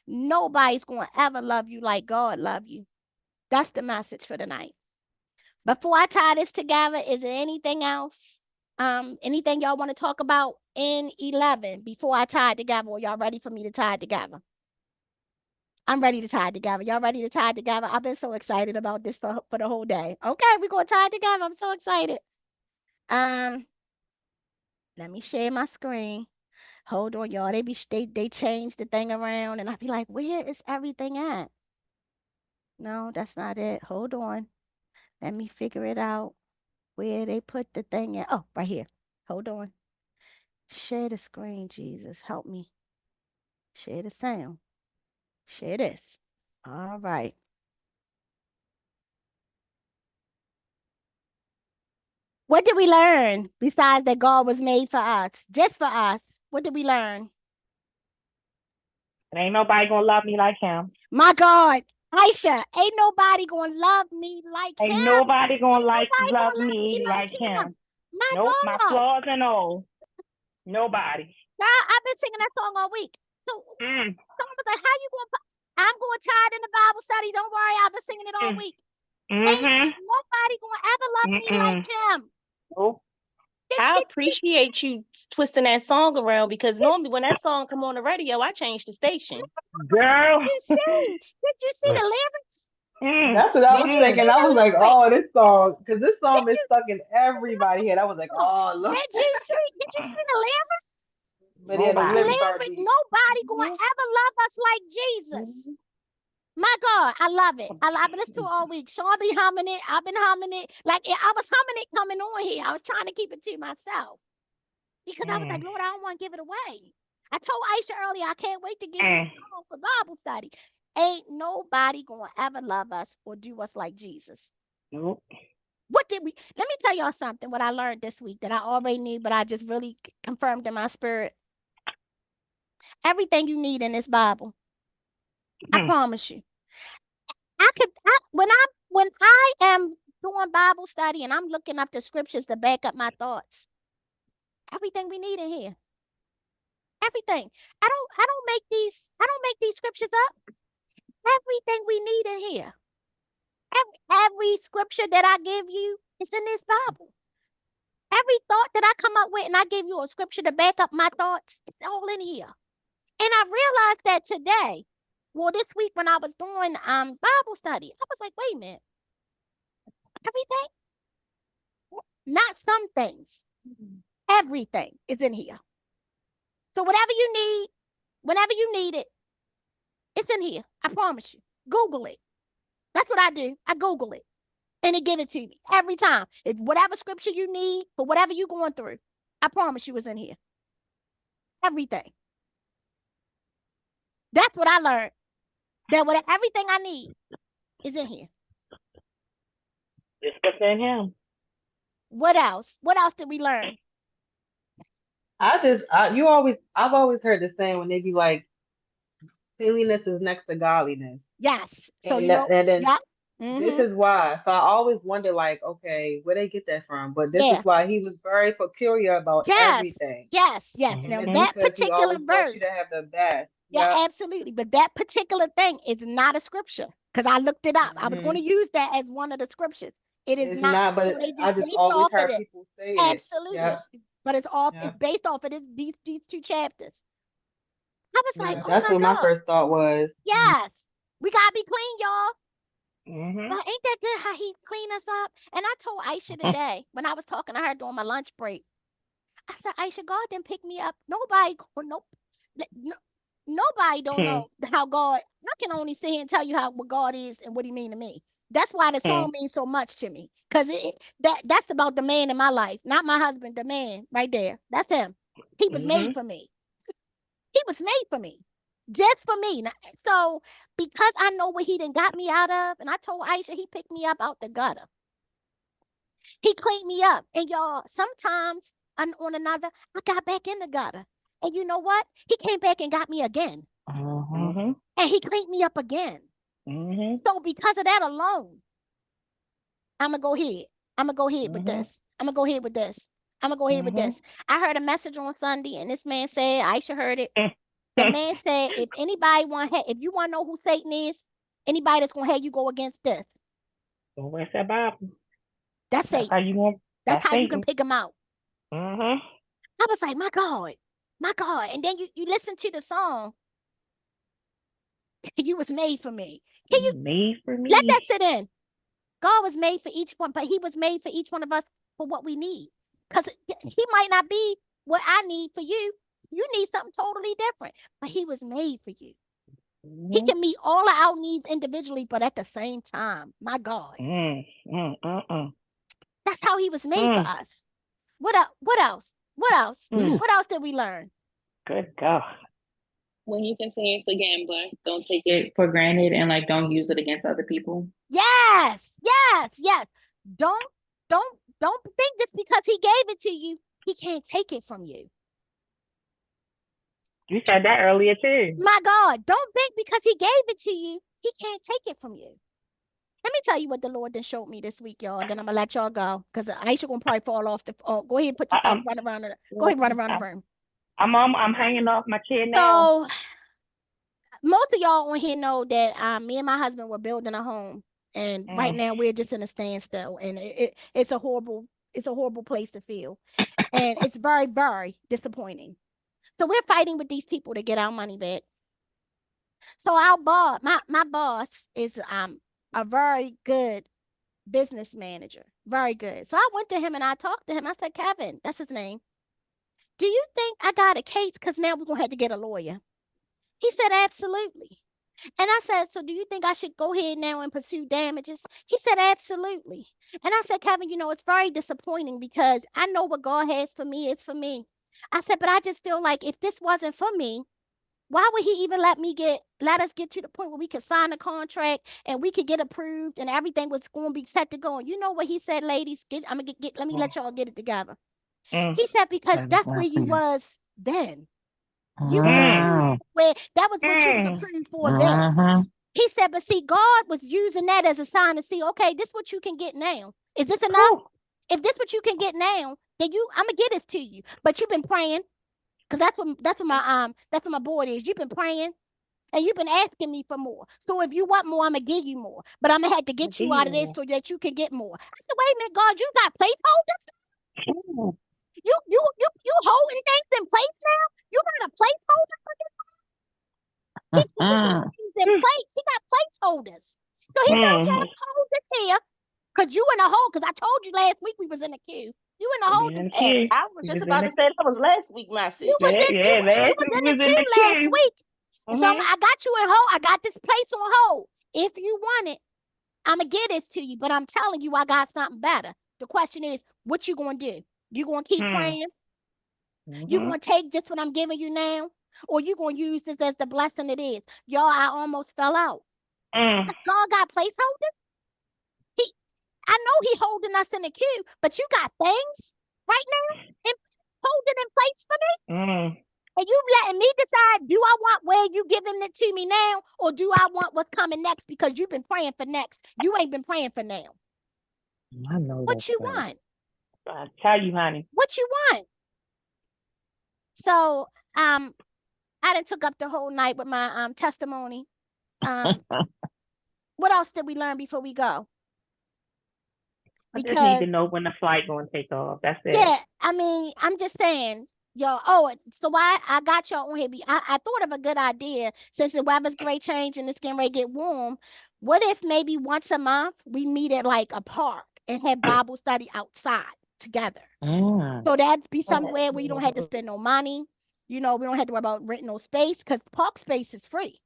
S1: Nobody's going to ever love you like God love you. That's the message for tonight. Before I tie this together, is there anything else? Anything y'all want to talk about in 11 before I tie it together? Or y'all ready for me to tie it together? I'm ready to tie it together. Y'all ready to tie it together? I've been so excited about this for the whole day. Okay, we're going to tie it together. I'm so excited. Let me share my screen. Hold on, y'all. They changed the thing around, and I be like, where is everything at? No, that's not it. Hold on. Let me figure it out. Where they put the thing at? Oh, right here. Hold on. Share the screen, Jesus. Help me. Share the sound. Share this. All right. What did we learn besides that God was made for us? Just for us. What did we learn?
S3: Ain't nobody gonna love me like him.
S1: My God. Aisha, ain't nobody gonna love me like him.
S3: Ain't nobody gonna
S1: Nobody
S3: love
S1: gonna love
S3: me like him.
S1: My
S3: Nope, my
S1: God.
S3: flaws and all. Nobody.
S1: Now, I've been singing that song all week. So someone was like, how you gonna I'm going tired in the Bible study. Don't worry, I've been singing it all week. Ain't nobody gonna ever love me like him.
S3: Nope.
S4: I appreciate you twisting that song around, because normally when that song come on the radio, I change the station.
S3: Girl.
S1: Did you see the lyrics?
S5: That's what I was thinking. I was like, oh, this song, because this song is stuck in everybody's head. I was like, oh, look.
S1: Did you see the lyrics?
S5: But yeah, the lyrics are deep.
S1: Nobody gonna ever love us like Jesus. My God, I love it. I've been listening to it all week. Sean be humming it. I've been humming it. Like I was humming it coming on here. I was trying to keep it to myself because I was like, Lord, I don't want to give it away. I told Aisha earlier, I can't wait to give you a song for Bible study. Ain't nobody gonna ever love us or do us like Jesus.
S3: Nope.
S1: What did we? Let me tell y'all something. What I learned this week that I already knew, but I just really confirmed in my spirit. Everything you need in this Bible, I promise you. When I am doing Bible study and I'm looking up the scriptures to back up my thoughts, everything we need in here. Everything. I don't make these scriptures up. Everything we need in here. Every scripture that I give you is in this Bible. Every thought that I come up with and I give you a scripture to back up my thoughts, it's all in here. And I realized that today, well, this week when I was doing Bible study, I was like, wait a minute. Everything? Not some things. Everything is in here. So whatever you need, whenever you need it, it's in here. I promise you. Google it. That's what I do. I Google it. And it give it to me every time. If whatever scripture you need for whatever you're going through, I promise you it's in here. Everything. That's what I learned. That everything I need is in here.
S3: It's within him.
S1: What else? What else did we learn?
S5: I've always heard the saying when they be like, cleanliness is next to godliness.
S1: Yes. So
S5: this is why. So I always wonder, like, okay, where they get that from? But this is why he was very peculiar about everything.
S1: Yes. Now that particular verse,
S5: you to have the best.
S1: Yeah, absolutely. But that particular thing is not a scripture because I looked it up. I was going to use that as one of the scriptures. It's not.
S5: But I just always heard people say it.
S1: Absolutely. Yep. But it's based off of these two chapters. I was like, oh
S5: that's what my first thought was.
S1: Yes. We got to be clean, y'all. But ain't that good how he cleaned us up? And I told Aisha today when I was talking to her during my lunch break, I said, Aisha, God didn't pick me up. Nobody don't know how God. I can only sit here and tell you what God is and what he mean to me. That's why the song means so much to me. Because that's about the man in my life, not my husband, the man right there. That's him. He was made for me. He was made for me. Just for me. So because I know what he done got me out of, and I told Aisha he picked me up out the gutter. He cleaned me up. And y'all, sometimes on another, I got back in the gutter. And you know what? He came back and got me again. And he cleaned me up again. So because of that alone, I'm going to go ahead. I'm going to go ahead with this. I'm going to go ahead with this. I'm going to go ahead with this. I heard a message on Sunday, and this man said, Aisha heard it. The man said, if you want to know who Satan is, anybody that's going to have you go against this.
S3: So where's that Bible?
S1: That's Satan. That's how you can pick him out. I was like, my God. And then you listen to the song. You was made for me.
S3: Made for me?
S1: Let that sit in. God was made for each one, but he was made for each one of us for what we need. Because he might not be what I need for you. You need something totally different, but he was made for you. He can meet all of our needs individually, but at the same time, my God. That's how he was made for us. What else? What else did we learn?
S3: Good God.
S2: When you continuously getting blessed, don't take it for granted and don't use it against other people.
S1: Yes. Don't Don't think just because he gave it to you, he can't take it from you.
S3: You said that earlier too.
S1: My God, don't think because he gave it to you, he can't take it from you. Let me tell you what the Lord then showed me this week, y'all. And then I'm gonna let y'all go because Aisha gonna probably fall off the. Go ahead, put yourself run around. Go ahead, run around the room.
S3: I'm hanging off my chair now.
S1: So most of y'all on here know that me and my husband were building a home, and right now we're just in a standstill, and it's a horrible place to feel, and it's very, very disappointing. So we're fighting with these people to get our money back. So our boss, my boss is a very good business manager, very good. So I went to him and I talked to him. I said, Kevin, that's his name. Do you think I got a case? Because now we're gonna have to get a lawyer. He said, absolutely. And I said, so do you think I should go ahead now and pursue damages? He said, absolutely. And I said, Kevin, it's very disappointing because I know what God has for me, it's for me. I said, but I just feel like if this wasn't for me, why would he even let us get to the point where we could sign a contract and we could get approved and everything was going to be set to go? And you know what he said, ladies? Let me let y'all get it together. He said, because that's where you was then. You was approved where that was what you was approved for then. He said, but see, God was using that as a sign to see, okay, this is what you can get now. Is this enough? If this what you can get now, then I'm gonna get this to you. But you've been praying, because that's what my board is. You've been praying and you've been asking me for more. So if you want more, I'm gonna give you more. But I'm gonna have to get you out of this so that you can get more. I said, wait a minute, God, you got placeholders? You holding things in place now? You got a placeholder for this? Things in place. He got placeholders. So he said, okay, I'm gonna hold this here. Because you in a hole, because I told you last week we was in the queue. You in the hole.
S4: I was just about to say that was last week, my sis.
S1: You was in the queue last week. So I got you in hold. I got this place on hold. If you want it, I'm going to get this to you. But I'm telling you, I got something better. The question is, what you going to do? You going to keep praying? You going to take just what I'm giving you now? Or you going to use this as the blessing it is? Y'all, I almost fell out. God got placeholders? I know he holding us in the queue, but you got things right now holding in place for me? And you letting me decide, do I want where you giving it to me now, or do I want what's coming next because you've been praying for next? You ain't been praying for now.
S3: I know
S1: what you want?
S3: I tell you, honey.
S1: What you want? So I done took up the whole night with my testimony. What else did we learn before we go?
S3: I just need to know when the flight going to take off. That's it.
S1: Yeah, I mean, I'm just saying, y'all. Oh, so why I got y'all on here? I thought of a good idea since the weather's great change and it's getting ready to get warm. What if maybe once a month we meet at like a park and have Bible study outside together? So that'd be somewhere where you don't have to spend no money. We don't have to worry about renting no space because park space is free.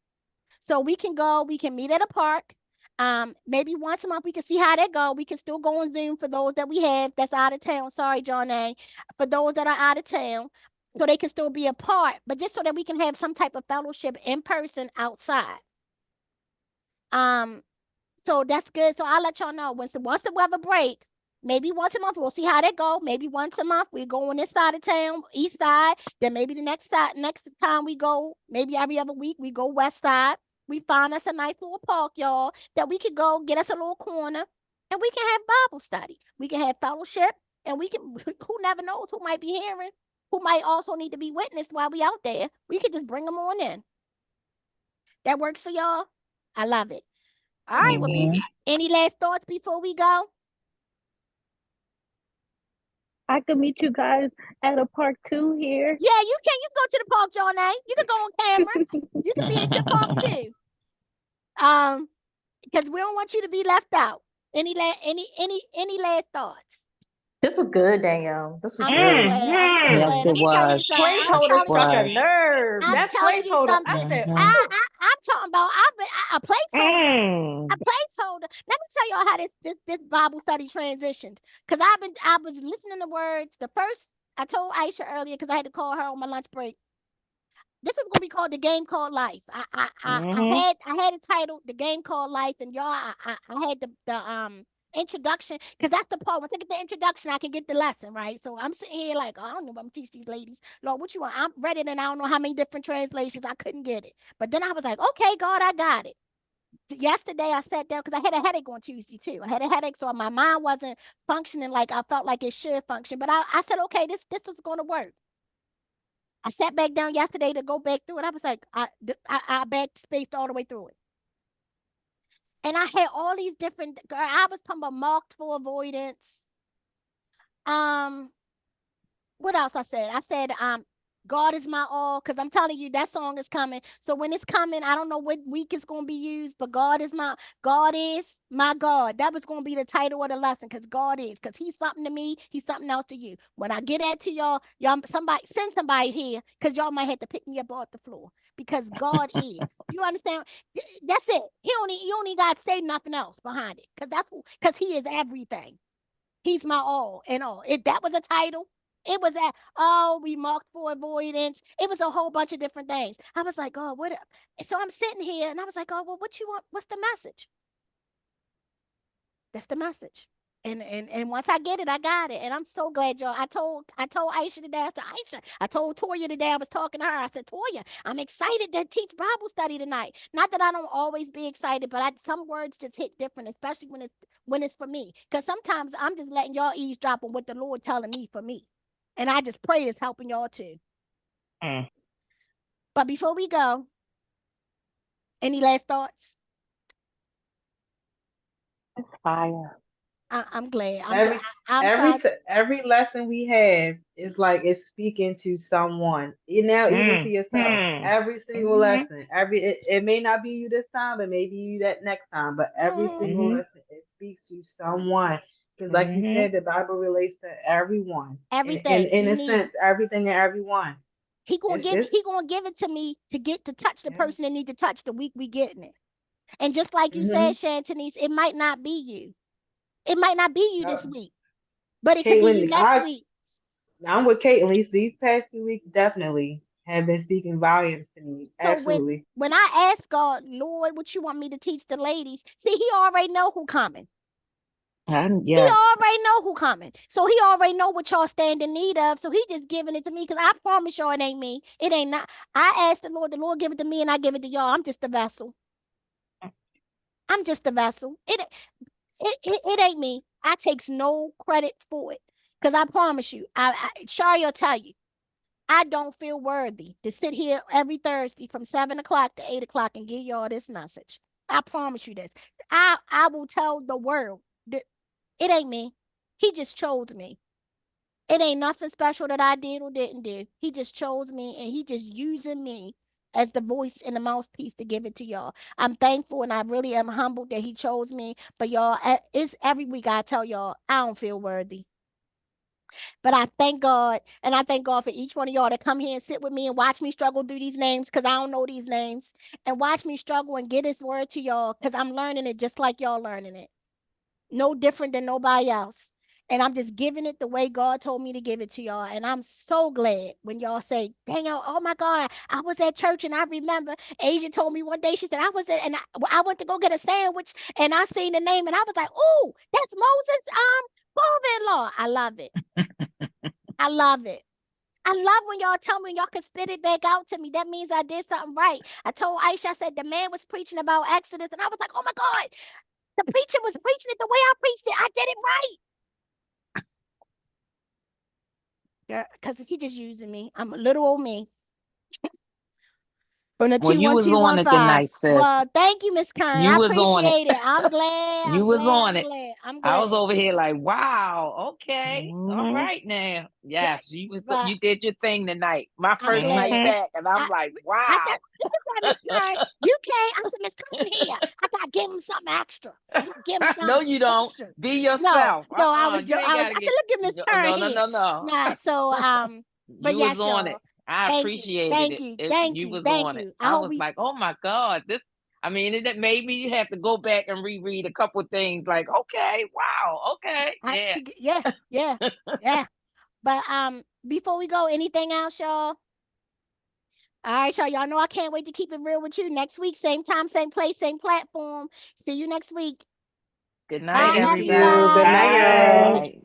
S1: So we can meet at a park. Maybe once a month we can see how that go. We can still go on Zoom for those that we have that's out of town. Sorry, John A. For those that are out of town, so they can still be a part, but just so that we can have some type of fellowship in person outside. So that's good. So I'll let y'all know once the weather break, maybe once a month we'll see how that go. Maybe once a month we go on this side of town, east side. Then maybe the next time we go, maybe every other week we go west side. We find us a nice little park, y'all, that we could go get us a little corner and we can have Bible study. We can have fellowship and who never knows who might be hearing, who might also need to be witnessed while we out there. We could just bring them on in. That works for y'all? I love it. All right, well, baby, any last thoughts before we go?
S4: I could meet you guys at a park too here.
S1: Yeah, you can. You go to the park, John A. You can go on camera. You can be at your park too. Because we don't want you to be left out. Any last thoughts?
S6: This was good, Danielle. This was
S1: I'm
S6: good.
S1: so glad. I'm so
S3: Yes,
S1: glad. Let me tell you something.
S6: Placeholder struck a nerve.
S1: I'm
S6: That
S1: telling you
S6: placeholder.
S1: something.
S6: I said,
S1: I'm talking about a placeholder. A placeholder. Let me tell y'all how this Bible study transitioned. Because I was listening to words. The first, I told Aisha earlier because I had to call her on my lunch break. This was gonna be called The Game Called Life. I had it titled The Game Called Life, and y'all, I had introduction, because that's the part. Once I get the introduction, I can get the lesson, right? So I'm sitting here like, oh, I don't know what I'm gonna teach these ladies. Lord, what you want? I'm read it, and I don't know how many different translations. I couldn't get it. But then I was like, okay, God, I got it. Yesterday I sat down because I had a headache on Tuesday too. I had a headache, so my mind wasn't functioning like I felt like it should function. But I said, okay, this was gonna work. I sat back down yesterday to go back through it. I was like, I backspaced all the way through it. And I had all these different, girl, I was talking about marked for avoidance. Um, what else I said? I said, God is my all, because I'm telling you that song is coming. So when it's coming, I don't know what week it's gonna be used, but God is my God. That was gonna be the title of the lesson, because God is, because he's something to me, he's something else to you. When I get that to y'all, somebody send somebody here, because y'all might have to pick me up off the floor. Because God is. You understand? That's it. You only gotta say nothing else behind it. Because he is everything. He's my all and all. If that was a title, it was we marked for avoidance. It was a whole bunch of different things. I was like, oh, what? So I'm sitting here and I was like, oh, well, what you want? What's the message? That's the message. And once I get it, I got it. And I'm so glad, y'all. I told Aisha today, I said, Aisha, I told Toya today, I was talking to her. I said, Toya, I'm excited to teach Bible study tonight. Not that I don't always be excited, but some words just hit different, especially when it's for me. Because sometimes I'm just letting y'all eavesdrop on what the Lord telling me for me. And I just pray it's helping y'all too. But before we go, any last thoughts?
S3: Fire.
S1: I'm glad. I'm trying to.
S5: Every lesson we have is like it's speaking to someone. Now even to yourself. Every single lesson. It may not be you this time, but maybe you that next time. But every single lesson it speaks to someone. Because like you said, the Bible relates to everyone.
S1: Everything
S5: In
S1: you
S5: a
S1: need.
S5: sense, everything and everyone.
S1: He gonna give it to me to touch the person that need to touch the week we getting it. And just like you said, Shantanice, it might not be you. It might not be you this week, but it could be you
S5: Caitlin,
S1: next week.
S5: I'm with Caitlin. These past 2 weeks definitely have been speaking volumes to me.
S1: So
S5: Absolutely.
S1: when I ask God, Lord, what you want me to teach the ladies? See, he already know who coming.
S3: Yes.
S1: He already know who coming. So he already know what y'all stand in need of. So he just giving it to me, because I promise y'all it ain't me. It ain't not. I asked the Lord give it to me, and I give it to y'all. I'm just a vessel. I'm just a vessel. It ain't me. I takes no credit for it. Because I promise you, Shari will tell you, I don't feel worthy to sit here every Thursday from 7 o'clock to 8 o'clock and give y'all this message. I promise you this. I will tell the world that it ain't me. He just chose me. It ain't nothing special that I did or didn't do. He just chose me, and he just using me as the voice and the mouthpiece to give it to y'all. I'm thankful, and I really am humbled that he chose me. But y'all, it's every week I tell y'all I don't feel worthy. But I thank God, and I thank God for each one of y'all to come here and sit with me and watch me struggle through these names, because I don't know these names, and watch me struggle and get his word to y'all, because I'm learning it just like y'all learning it. No different than nobody else. And I'm just giving it the way God told me to give it to y'all. And I'm so glad when y'all say, dang, oh my God, I was at church and I remember Asia told me one day, she said, and I went to go get a sandwich and I seen the name and I was like, oh, that's Moses' father-in-law. I love it. I love it. I love when y'all tell me y'all can spit it back out to me. That means I did something right. I told Aisha, I said, the man was preaching about Exodus. And I was like, oh my God, the preacher was preaching it the way I preached it. I did it right. Because he just using me. I'm a little old me. From the
S3: Well, you was on it
S1: 21215.
S3: tonight, sis.
S1: Well, thank you, Miss Kern.
S3: You
S1: I
S3: was on it.
S1: appreciate it. I'm glad.
S3: You
S1: I'm
S3: was
S1: glad.
S3: on
S1: I'm
S3: it.
S1: glad. I'm glad.
S3: I was over here like, wow, okay, all right now. Yes,
S1: But
S3: you did your thing tonight. My
S1: I'm
S3: first night
S1: glad.
S3: back, and I'm like, wow.
S1: Miss Kern, you can't. I said, Miss Kern here. I gotta give him something extra. I gotta give him something
S3: No, you don't.
S1: extra.
S3: Be yourself.
S1: No, I was
S3: You ain't
S1: I
S3: gotta
S1: said,
S3: get.
S1: look at Miss Kern
S3: No,
S1: here.
S3: no.
S1: Nah, so but
S3: You was
S1: yes,
S3: on
S1: y'all.
S3: it. I
S1: Thank you.
S3: appreciated
S1: Thank
S3: it.
S1: you. Thank
S3: You
S1: you.
S3: was
S1: Thank
S3: on it.
S1: you.
S3: I was like, oh my God, this. I mean, it maybe you have to go back and reread a couple things. Like, okay, wow, okay,
S1: yeah. But before we go, anything else, y'all? All right, y'all. Y'all know I can't wait to keep it real with you next week. Same time, same place, same platform. See you next week.
S3: Good
S1: Bye,
S3: night,
S5: Thank
S3: everybody.
S5: you. Good night, y'all.
S3: Good night.